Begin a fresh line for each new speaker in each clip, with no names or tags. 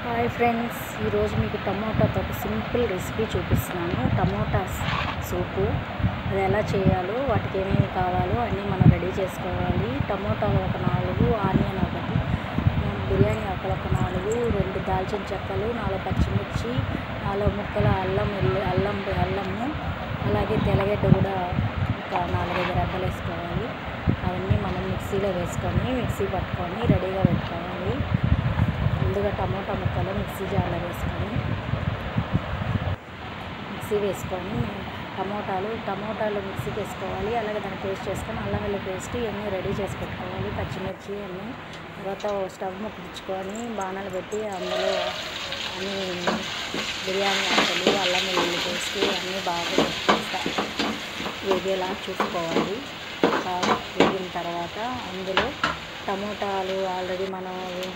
Hi friends, ఈరోజు మీకు టమోటాతో ఒక సింపుల్ రెసిపీ చూపిస్తున్నాను. టమోటా సూపు అది ఎలా చేయాలో, వాటికి ఏమేమి కావాలో అన్నీ మనం రెడీ చేసుకోవాలి. టమోటాలు ఒక 4, ఆనియన్ ఒకటి, బిర్యానీ ఆకులు ఒక 4, 2 దాల్చిన చెక్కలు, 4 పచ్చిమిర్చి, 4 ముక్కల అల్లము, అలాగే తెల్లగడ్డ కూడా ఒక 4-5 రెబ్బలు వేసుకోవాలి. అవన్నీ మనం మిక్సీలో వేసుకొని మిక్సీ పట్టుకొని రెడీగా పెట్టుకోవాలి. ముందుగా టమోటా ముక్కలు మిక్సీ జార్లో వేసుకొని టమోటాలు మిక్సీకి వేసుకోవాలి. అలాగే దాన్ని పేస్ట్ చేసుకొని అల్లం వెల్లుల్లి పేస్ట్ ఇవన్నీ రెడీ చేసి పెట్టుకోవాలి. పచ్చిమిర్చి అన్నీ తర్వాత స్టవ్ ముట్టించుకొని బాణాలు పెట్టి అందులో అన్నీ బిర్యానీ ఆకులు, అల్లం వెల్లుల్లి పేస్ట్ అన్నీ బాగా వేగేలా చూసుకోవాలి. బాగా వేగిన తర్వాత అందులో టమోటాలు ఆల్రెడీ మనం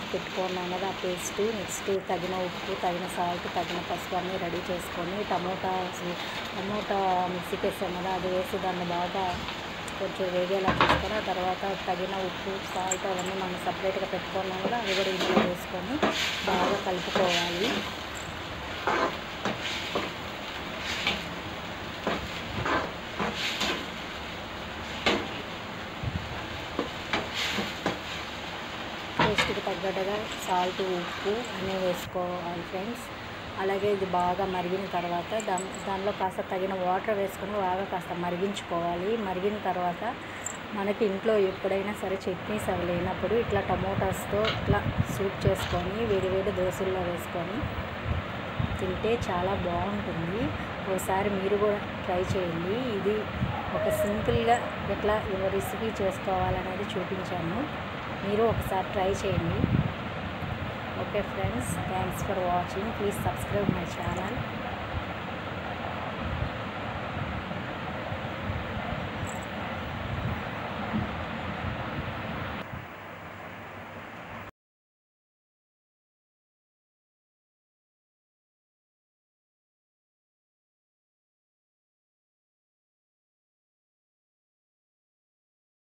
పెట్టుకున్నాం కదా, ఆ పేస్ట్, నెక్స్ట్ తగిన ఉప్పు, తగిన సాల్ట్, తగిన పసుపు అన్నీ రెడీ చేసుకొని టమోటా మిక్సీకి వేసాం కదా, అది వేసి దాన్ని బాగా కొంచెం వేగేలా చూసుకొని ఆ తర్వాత తగిన ఉప్పు, సాల్ట్ అవన్నీ మనం సపరేట్గా పెట్టుకున్నాం కదా, అది కూడా ఇందులో వేసుకొని బాగా కలుపుకోవాలి. టేస్ట్కి తగ్గట్టుగా సాల్ట్, ఉప్పు అన్నీ వేసుకోవాలి ఫ్రెండ్స్. అలాగే ఇది బాగా మరిగిన తర్వాత దానిలో కాస్త తగిన వాటర్ వేసుకొని బాగా కాస్త మరిగించుకోవాలి. మరిగిన తర్వాత మనకి ఇంట్లో ఎప్పుడైనా సరే చట్నీస్ అవి లేనప్పుడు ఇట్లా టమోటాస్తో ఇట్లా సూప్ చేసుకొని వేడి దోశల్లో వేసుకొని తింటే చాలా బాగుంటుంది. ఒకసారి మీరు కూడా ట్రై చేయండి. ఇది ఒక సింపుల్గా ఎట్లా రెసిపీ చేసుకోవాలనేది చూపించాను. మీరు ఒకసారి ట్రై చేయండి. Okay friends, thanks for watching. Please subscribe my channel.